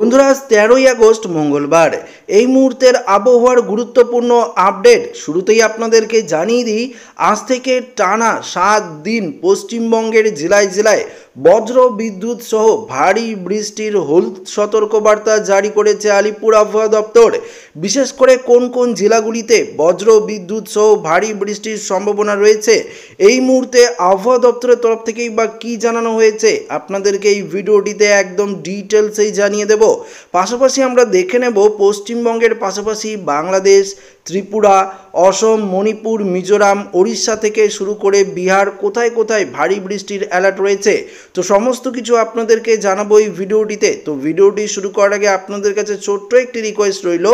বন্ধুরা, আজ 13ই আগস্ট মঙ্গলবার। এই মুহূর্তের আবহাওয়ার গুরুত্বপূর্ণ আপডেট শুরুতেই আপনাদেরকে জানিয়ে দিই। আজ থেকে টানা 7 দিন পশ্চিমবঙ্গের জেলায় জেলায় বজ্র বিদ্যুৎ সহ ভারী বৃষ্টির হলুদ সতর্কবার্তা জারি করেছে আলিপুর আবহাওয়া দপ্তর। বিশেষ করে কোন কোন জেলাগুলিতে বজ্র বিদ্যুৎ সহ ভারী বৃষ্টির সম্ভাবনা রয়েছে, এই মুহূর্তে আবহাওয়া দপ্তরের তরফ থেকেই বা কী জানানো হয়েছে আপনাদেরকে এই ভিডিওটিতে একদম ডিটেলসেই জানিয়ে দেব। পাশাপাশি আমরা দেখে নেব পশ্চিমবঙ্গের পাশাপাশি বাংলাদেশ, ত্রিপুরা, অসম, মণিপুর, মিজোরাম, ওড়িশা থেকে শুরু করে বিহার কোথায় কোথায় ভারী বৃষ্টির অ্যালার্ট রয়েছে। তো সমস্ত কিছু আপনাদেরকে জানাবো এই ভিডিওটিতে। তো ভিডিওটি শুরু করার আগে আপনাদের কাছে ছোট্ট একটি রিকোয়েস্ট রইল,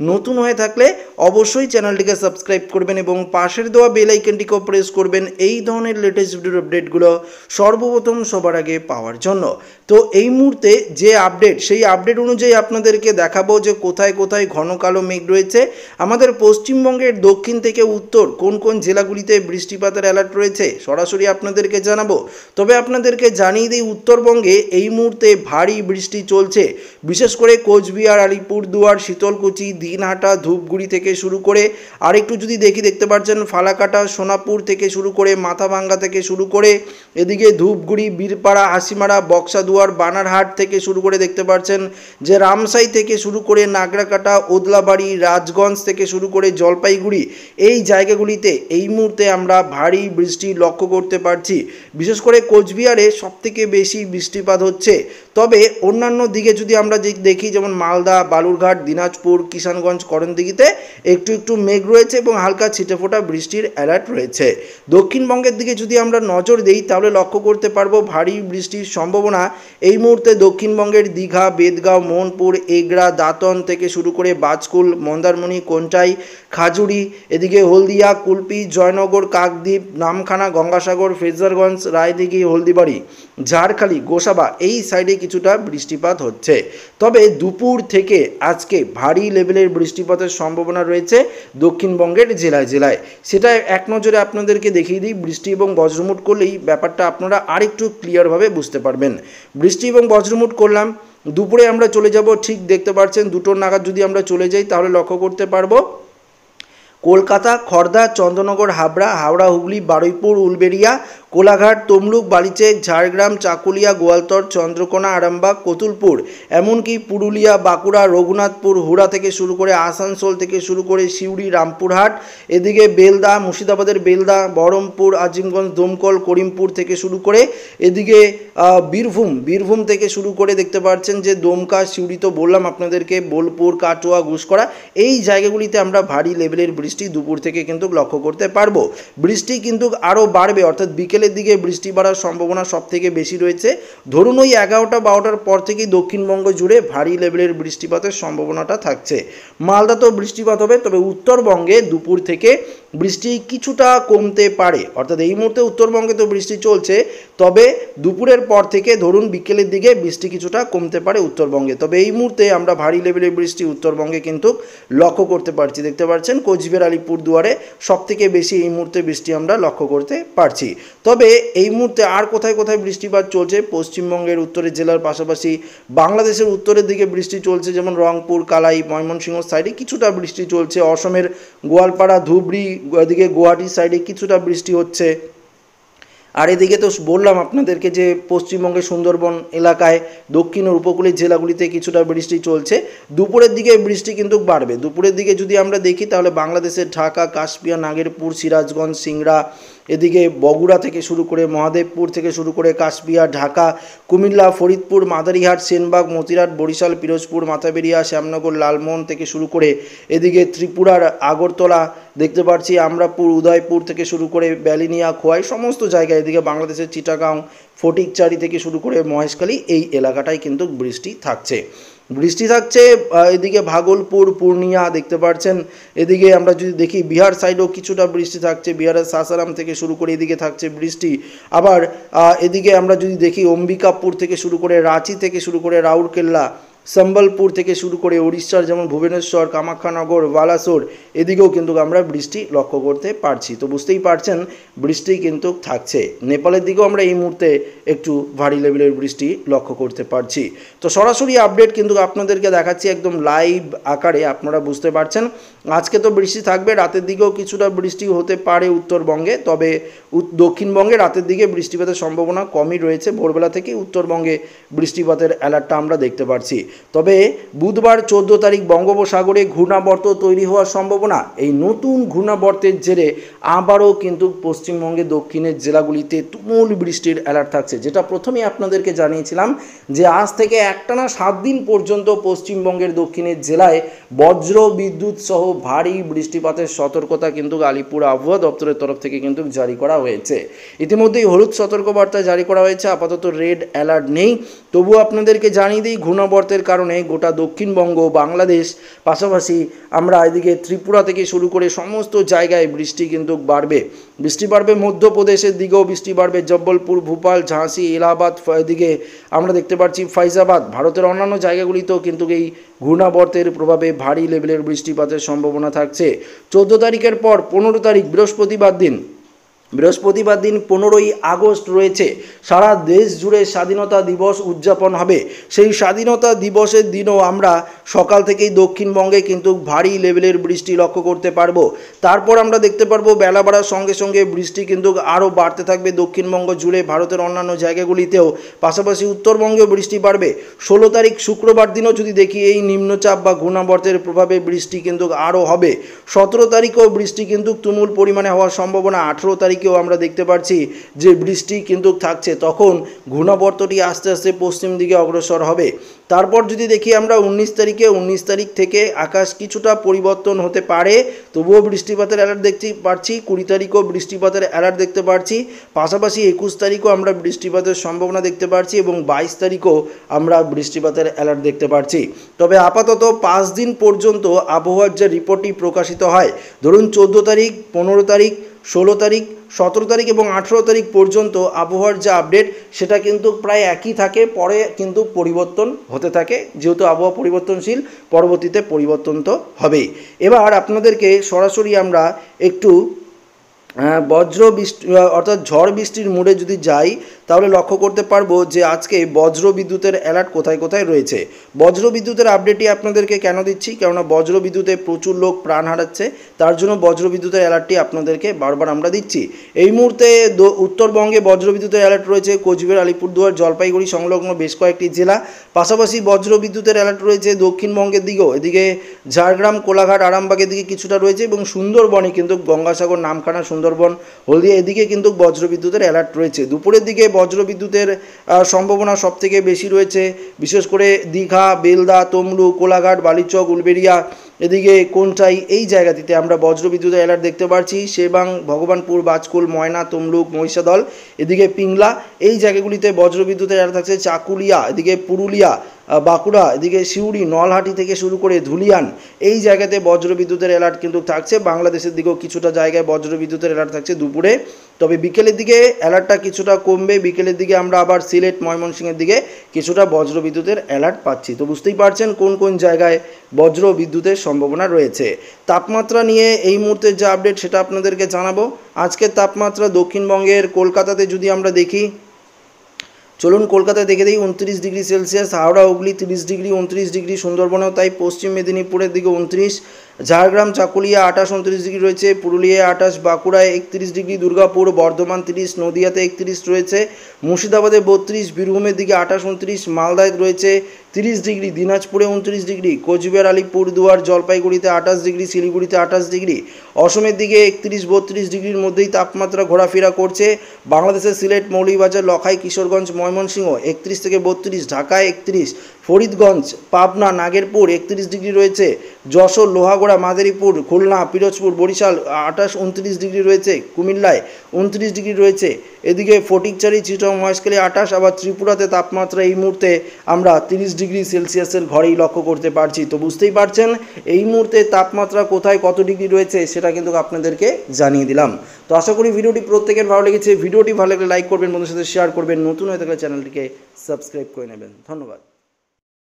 নতুন হয়ে থাকলে অবশ্যই চ্যানেলটিকে সাবস্ক্রাইব করবেন এবং পাশের দেওয়া বেল আইকনটিকেও প্রেস করবেন এই ধরনের লেটেস্ট ভিডিওর আপডেটগুলো সর্বপ্রথম সবার আগে পাওয়ার জন্য। তো এই মুহূর্তে যে আপডেট, সেই আপডেট অনুযায়ী আপনাদেরকে দেখাবো যে কোথায় কোথায় ঘন কালো মেঘ রয়েছে। আমাদের পশ্চিমবঙ্গের দক্ষিণ থেকে উত্তর কোন কোন জেলাগুলিতে বৃষ্টিপাতের অ্যালার্ট রয়েছে সরাসরি আপনাদেরকে জানাবো। তবে আপনাদেরকে জানিয়ে দিই, উত্তরবঙ্গে এই মুহূর্তে ভারী বৃষ্টি চলছে। বিশেষ করে কোচবিহার, আলিপুরদুয়ার, শীতলকুচি, দিনহাটা, ধূপগুড়ি থেকে শুরু করে আরেকটু যদি দেখতে পাচ্ছেন ফালাকাটা, সোনাপুর থেকে শুরু করে মাথাভাঙ্গা থেকে শুরু করে এদিকে ধূপগুড়ি, বীরপাড়া, হাসিমারা, বক্সাদুয়ার, বানারহাট থেকে শুরু করে দেখতে পাচ্ছেন যে রামসাই থেকে শুরু করে নাগরাকাটা, ওদলাবাড়ি, রাজগঞ্জ থেকে শুরু করে জলপাইগুড়ি, এই জায়গাগুলিতে এই মুহূর্তে আমরা ভারী বৃষ্টি লক্ষ্য করতে পারছি। বিশেষ করে কোচবিহারে সবথেকে বেশি বৃষ্টিপাত হচ্ছে। তবে অন্যান্য দিকে যদি আমরা দেখি, যেমন মালদা, বালুরঘাট, দিনাজপুর, কিষানগঞ্জ, করণদিঘিতে একটু একটু মেঘ রয়েছে এবং হালকা ছিটেফোঁটা বৃষ্টির অ্যালার্ট রয়েছে। দক্ষিণবঙ্গের দিকে যদি আমরা নজর দিই তাহলে লক্ষ্য করতে পারবো ভারী বৃষ্টির সম্ভাবনা এই মুহূর্তে দক্ষিণবঙ্গের দীঘা, বেদগাঁও, মোহনপুর, এগরা, দাঁতন থেকে শুরু করে বাজকুল, মন্দারমণি, কোন্টাই, খাজুরি, এদিকে হলদিয়া, কুলপি, জয়নগর, কাকদ্বীপ, নামখানা, গঙ্গাসাগর, ফ্রেজারগঞ্জ, রায়দিঘি, হলদিবাড়ি, ঝাড়খালি, গোসাবা, এই সাইডে কিছুটা বৃষ্টিপাত হচ্ছে। তবে দুপুর থেকে আজকে ভারী লেভেলের বৃষ্টিপাতের সম্ভাবনা রয়েছে দক্ষিণবঙ্গের জেলায় জেলায়। সেটা এক নজরে আপনাদেরকে দেখিয়ে দিই। বৃষ্টি এবং বজ্রমুট করলেই ব্যাপারটা আপনারা আরেকটু ক্লিয়ারভাবে বুঝতে পারবেন। বৃষ্টি এবং বজ্রমুট করলাম, দুপুরে আমরা চলে যাব, ঠিক দেখতে পাচ্ছেন 2টোর নাগাদ যদি আমরা চলে যাই তাহলে লক্ষ্য করতে পারবো কলকাতা, খড়দা, চন্দ্রনগর, হাওড়া, হুগলি, বারুইপুর, উলবেড়িয়া, কোলাঘাট, তমলুক, বালিচক, ঝাড়গ্রাম, চাকুলিয়া, গোয়ালতর, চন্দ্রকোনা, আরামবাগ, কতুলপুর, এমনকি পুরুলিয়া, বাঁকুড়া, রঘুনাথপুর, হুড়া থেকে শুরু করে আসানসোল থেকে শুরু করে সিউড়ি, রামপুরহাট, এদিকে বেলদা, মুর্শিদাবাদের বেলদা, বহরমপুর, আজিমগঞ্জ, দমকল, করিমপুর থেকে শুরু করে এদিকে বীরভূম থেকে শুরু করে দেখতে পাচ্ছেন যে দমকা, সিউড়ি তো বললাম আপনাদেরকে, বোলপুর, কাটোয়া, ঘুষকরা, এই জায়গাগুলিতে আমরা ভারী লেভেলের বৃষ্টি দুপুর থেকে কিন্তু লক্ষ্য করতে পারবো। বৃষ্টি কিন্তু আরও বাড়বে, অর্থাৎ বিকেলের দিকে বৃষ্টি বাড়ার সম্ভাবনা সব থেকে বেশি রয়েছে। ধরুন ওই 11টা 12টার পর থেকেই দক্ষিণবঙ্গ জুড়ে ভারী লেভেলের বৃষ্টিপাতের সম্ভাবনাটা থাকছে। মালদাতেও বৃষ্টিপাত হবে, তবে উত্তরবঙ্গে দুপুর থেকে বৃষ্টি কিছুটা কমতে পারে। অর্থাৎ এই মুহূর্তে উত্তরবঙ্গে তো বৃষ্টি চলছে, তবে দুপুরের পর থেকে ধরুন বিকেলের দিকে বৃষ্টি কিছুটা কমতে পারে উত্তরবঙ্গে। তবে এই মুহূর্তে আমরা ভারী লেভেলের বৃষ্টি উত্তরবঙ্গে কিন্তু লক্ষ্য করতে পারছি। দেখতে পাচ্ছেন কোচবিহার, আলিপুরদুয়ারে সবথেকে বেশি এই মুহূর্তে বৃষ্টি আমরা লক্ষ্য করতে পারছি। তবে এই মুহূর্তে আর কোথায় কোথায় বৃষ্টিপাত চলছে, পশ্চিমবঙ্গের উত্তরের জেলার পাশাপাশি বাংলাদেশের উত্তরের দিকে বৃষ্টি চলছে, যেমন রংপুর, কালাই, ময়মনসিংহ সাইডে কিছুটা বৃষ্টি চলছে। অসমের গোয়ালপাড়া, ধুবড়ি, এদিকে গুয়াহাটির সাইডে কিছুটা বৃষ্টি হচ্ছে। আর এদিকে তো বললাম আপনাদেরকে যে পশ্চিমবঙ্গের সুন্দরবন এলাকায় দক্ষিণ উপকূলের জেলাগুলিতে কিছুটা বৃষ্টি চলছে। দুপুরের দিকে বৃষ্টি কিন্তু বাড়বে। দুপুরের দিকে যদি আমরা দেখি তাহলে বাংলাদেশের ঢাকা, কাশপিয়া, নাগেরপুর, সিরাজগঞ্জ, সিংড়া, এদিকে বগুড়া থেকে শুরু করে মহাদেবপুর থেকে শুরু করে কাশপিয়া, ঢাকা, কুমিল্লা, ফরিদপুর, মাদারিহাট, সেনবাগ, মতিরাট, বরিশাল, পিরোজপুর, মাথাবেরিয়া, শ্যামনগর, লালমোহন থেকে শুরু করে এদিকে ত্রিপুরার আগরতলা দেখতে পাচ্ছি, আমরাপুর, উদয়পুর থেকে শুরু করে ব্যালিনিয়া, খোয়াই, সমস্ত জায়গায়, এদিকে বাংলাদেশের চিটাগাং, ফটিকচারি থেকে শুরু করে মহেশখালী, এই এলাকাটায় কিন্তু বৃষ্টি থাকছে। এদিকে ভাগলপুর, পূর্ণিয়া দেখতে পাচ্ছেন। এদিকে আমরা যদি দেখি বিহার সাইডেও কিছুটা বৃষ্টি থাকছে, বিহারের সাসারাম থেকে শুরু করে এদিকে থাকছে বৃষ্টি। আবার এদিকে আমরা যদি দেখি অম্বিকাপুর থেকে শুরু করে রাঁচি থেকে শুরু করে রাউরকেল্লা, সম্বলপুর থেকে শুরু করে উড়িষ্যার যেমন ভুবনেশ্বর, কামাখ্যানগর, বালাসোর এদিকেও কিন্তু আমরা বৃষ্টি লক্ষ্য করতে পারছি। তো বুঝতেই পারছেন বৃষ্টি কিন্তু থাকছে। নেপালের দিকেও আমরা এই মুহূর্তে একটু ভারী লেভেলের বৃষ্টি লক্ষ্য করতে পারছি। তো সরাসরি আপডেট কিন্তু আপনাদেরকে দেখাচ্ছি একদম লাইভ আকারে, আপনারা বুঝতে পারছেন। আজকে তো বৃষ্টি থাকবে, রাতের দিকেও কিছুটা বৃষ্টি হতে পারে উত্তরবঙ্গে, তবে দক্ষিণবঙ্গে রাতের দিকে বৃষ্টিপাতের সম্ভাবনা কমই রয়েছে। ভোরবেলা থেকে উত্তরবঙ্গে বৃষ্টিপাতের অ্যালার্টটা আমরা দেখতে পাচ্ছি। তবে বুধবার 14 তারিখ বঙ্গোপসাগরে ঘূর্ণাবর্ত তৈরি হওয়ার সম্ভাবনা। এই নতুন ঘূর্ণাবর্তের জেরে আবারও কিন্তু পশ্চিমবঙ্গের দক্ষিণের জেলাগুলিতে তুমুল বৃষ্টির অ্যালার্ট থাকছে, যেটা প্রথমেই আপনাদেরকে জানিয়েছিলাম যে আজ থেকে একটানা 7 দিন পর্যন্ত পশ্চিমবঙ্গের দক্ষিণের জেলায় বজ্র বিদ্যুৎ সহ ভারী বৃষ্টিপাতের সতর্কতা কিন্তু আলিপুর আবহাওয়া দপ্তরের তরফ থেকে কিন্তু জারি করা হয়েছে। ইতিমধ্যেই হলুদ সতর্কবার্তা জারি করা হয়েছে, আপাতত রেড অ্যালার্ট নেই। তবুও আপনাদেরকে জানিয়ে দিই, ঘূর্ণাবর্তের কারণে গোটা দক্ষিণবঙ্গ, বাংলাদেশ, পাশাপাশি আমরা এদিকে ত্রিপুরা থেকে শুরু করে সমস্ত জায়গায় বৃষ্টি কিন্তু বাড়বে। বৃষ্টি বাড়বে মধ্যপ্রদেশের দিকেও বৃষ্টি বাড়বে, জব্বলপুর, ভোপাল, ঝাঁসি, এলাহাবাদ, এদিকে আমরা দেখতে পাচ্ছি ফাইজাবাদ, ভারতের অন্যান্য জায়গাগুলিতেও কিন্তু এই ঘূর্ণাবর্তের প্রভাবে ভারী লেভেলের বৃষ্টিপাতের সম্ভাবনা থাকছে। 14 তারিখের পর 15 তারিখ বৃহস্পতিবার দিন 15ই আগস্ট রয়েছে, সারা দেশ জুড়ে স্বাধীনতা দিবস উদযাপন হবে। সেই স্বাধীনতা দিবসের দিনও আমরা সকাল থেকেই দক্ষিণবঙ্গে কিন্তু ভারী লেভেলের বৃষ্টি লক্ষ্য করতে পারবো। তারপর আমরা দেখতে পারবো বেলা বাড়ার সঙ্গে সঙ্গে বৃষ্টি কিন্তু আরও বাড়তে থাকবে দক্ষিণবঙ্গ জুড়ে, ভারতের অন্যান্য জায়গাগুলিতেও, পাশাপাশি উত্তরবঙ্গেও বৃষ্টি বাড়বে। 16 তারিখ শুক্রবার দিনও যদি দেখি এই নিম্নচাপ বা ঘূর্ণাবর্তের প্রভাবে বৃষ্টি কিন্তু আরও হবে। 17 তারিখেও বৃষ্টি কিন্তু তুমুল পরিমাণে হওয়ার সম্ভাবনা। 18 তারিখেও আমরা দেখতে পাচ্ছি যে বৃষ্টি কিন্তু থাকছে, তখন ঘূর্ণাবর্তটি আস্তে আস্তে পশ্চিম দিকে অগ্রসর হবে। তারপর যদি দেখি আমরা 19 তারিখ থেকে আকাশ কিছুটা পরিবর্তন হতে পারে, তবুও বৃষ্টিপাতের অ্যালার্ট দেখতে পাচ্ছি। 20 তারিখও বৃষ্টিপাতের অ্যালার্ট দেখতে পাচ্ছি, পাশাপাশি 21 তারিখও আমরা বৃষ্টিপাতের সম্ভাবনা দেখতে পাচ্ছি এবং 22 তারিখও আমরা বৃষ্টিপাতের অ্যালার্ট দেখতে পাচ্ছি। তবে আপাতত 5 দিন পর্যন্ত আবহাওয়ার যে রিপোর্টটি প্রকাশিত হয়, ধরুন 14 তারিখ, 15 তারিখ, 16 তারিখ, 17 তারিখ এবং 18 তারিখ পর্যন্ত আবহাওয়ার যে আপডেট সেটা কিন্তু প্রায় একই থাকে, পরে কিন্তু পরিবর্তন হতে থাকে। যেহেতু আবহাওয়া পরিবর্তনশীল, পরবর্তীতে পরিবর্তন তো হবেই। এবার আপনাদেরকে সরাসরি আমরা একটু বজ্র বৃষ্টি অর্থাৎ ঝড় বৃষ্টির মোডে যদি যাই, তাহলে লক্ষ্য করতে পারবো যে আজকে বজ্র বিদ্যুতের অ্যালার্ট কোথায় কোথায় রয়েছে। বজ্র বিদ্যুতের আপডেটই আপনাদেরকে কেন দিচ্ছি, কেননা বজ্র বিদ্যুতে প্রচুর লোক প্রাণ হারাচ্ছে, তার জন্য বজ্র বিদ্যুতের অ্যালার্টটি আপনাদেরকে বারবার আমরা দিচ্ছি। এই মুহূর্তে উত্তরবঙ্গে বজ্র বিদ্যুতের অ্যালার্ট রয়েছে কোচবিহার, আলিপুরদুয়ার, জলপাইগুড়ি সংলগ্ন বেশ কয়েকটি জেলা। পাশাপাশি বজ্র বিদ্যুতের অ্যালার্ট রয়েছে দক্ষিণবঙ্গের দিকেও, এদিকে ঝাড়গ্রাম, কোলাঘাট, আরামবাগের দিকে কিছুটা রয়েছে এবং সুন্দরবনে কিন্তু গঙ্গাসাগর, নামখানা, সুন্দরবন, হলদিয়া এদিকে কিন্তু বজ্র বিদ্যুতের অ্যালার্ট রয়েছে। দুপুরের দিকে বজ্র বিদ্যুতের সম্ভাবনা সবথেকে বেশি রয়েছে, বিশেষ করে দীঘা, বেলদা, তমলুক, কোলাঘাট, বালিচক, উলবেড়িয়া, এদিকে কোনটাই এই জায়গাটিতে আমরা বজ্র বিদ্যুতের অ্যালার্ট দেখতে পাচ্ছি। সেবাং, ভগবানপুর, বাজকুল, ময়না, তমলুক, মহিষাদল, এদিকে পিংলা এই জায়গাগুলিতে বজ্র বিদ্যুতের অ্যালার্ট থাকছে। চাকুলিয়া, এদিকে পুরুলিয়া, বাঁকুড়া, এদিকে সিউড়ি, নলহাটি থেকে শুরু করে ধুলিয়ান এই জায়গাতে বজ্র বিদ্যুতের অ্যালার্ট কিন্তু থাকছে। বাংলাদেশের দিকেও কিছুটা জায়গায় বজ্র বিদ্যুতের অ্যালার্ট থাকছে দুপুরে। তবে বিকেলের দিকে অ্যালার্টটা কিছুটা কমবে, বিকেলের দিকে আমরা আবার সিলেট, ময়মনসিংহের দিকে কিছুটা বজ্র বিদ্যুতের অ্যালার্ট পাচ্ছি। তো বুঝতেই পারছেন কোন কোন জায়গায় বজ্র বিদ্যুতের সম্ভাবনা রয়েছে। তাপমাত্রা নিয়ে এই মুহূর্তে যে আপডেট সেটা আপনাদেরকে জানাবো। আজকের তাপমাত্রা দক্ষিণবঙ্গের কলকাতাতে যদি আমরা দেখি, চলুন কলকাতায় দেখে দিই 29 degree Celsius, Howrah, Hooghly 30 degree, 29 degree, সুন্দরবনেও তাই, পশ্চিম মেদিনীপুরের দিকে 29, ঝাড়গ্রাম, চাকুলিয়া 28, 29 ডিগ্রি রয়েছে, পুরুলিয়ায় 28, বাঁকুড়ায় 31 ডিগ্রি, দুর্গাপুর, বর্ধমান 30, নদিয়াতে 31 রয়েছে, মুর্শিদাবাদে 32, বীরভূমের দিকে 28, 29, মালদায় রয়েছে 30 ডিগ্রি, দিনাজপুরে 29 ডিগ্রি, কোচবিহার, আলিপুরদুয়ার, জলপাইগুড়িতে 28 ডিগ্রি, শিলিগুড়িতে 28 ডিগ্রি, অসমের দিকে 31, 32 ডিগ্রির মধ্যেই তাপমাত্রা ঘোরাফেরা করছে। বাংলাদেশের সিলেট, মৌলভীবাজার, লখাই, কিশোরগঞ্জ, ময়মনসিংহ 31 থেকে 32, ঢাকায় 31, ফরিদগঞ্জ, পাবনা, নাগেরপুর 31 ডিগ্রি রয়েছে, যশোর, লোহাগড়া, মাদারীপুর, খুলনা, পিরোজপুর, বরিশাল 28, 29 ডিগ্রি রয়েছে, কুমিল্লায় 29 ডিগ্রি রয়েছে, এদিকে ফটিকচারি, চিটং, মহেশখালী 28, আবার ত্রিপুরাতে তাপমাত্রা এই মুহূর্তে আমরা 30 ডিগ্রি সেলসিয়াসের ঘরেই লক্ষ্য করতে পারছি। তো বুঝতেই পারছেন এই মুহূর্তে তাপমাত্রা কোথায় কত ডিগ্রি রয়েছে সেটা কিন্তু আপনাদেরকে জানিয়ে দিলাম। তো আশা করি ভিডিওটি প্রত্যেকের ভালো লেগেছে। ভিডিওটি ভালো লাগলে লাইক করবেন, বন্ধুদের সাথে শেয়ার করবেন, নতুন হয়ে থাকলে চ্যানেলটিকে সাবস্ক্রাইব করে নেবেন। ধন্যবাদ।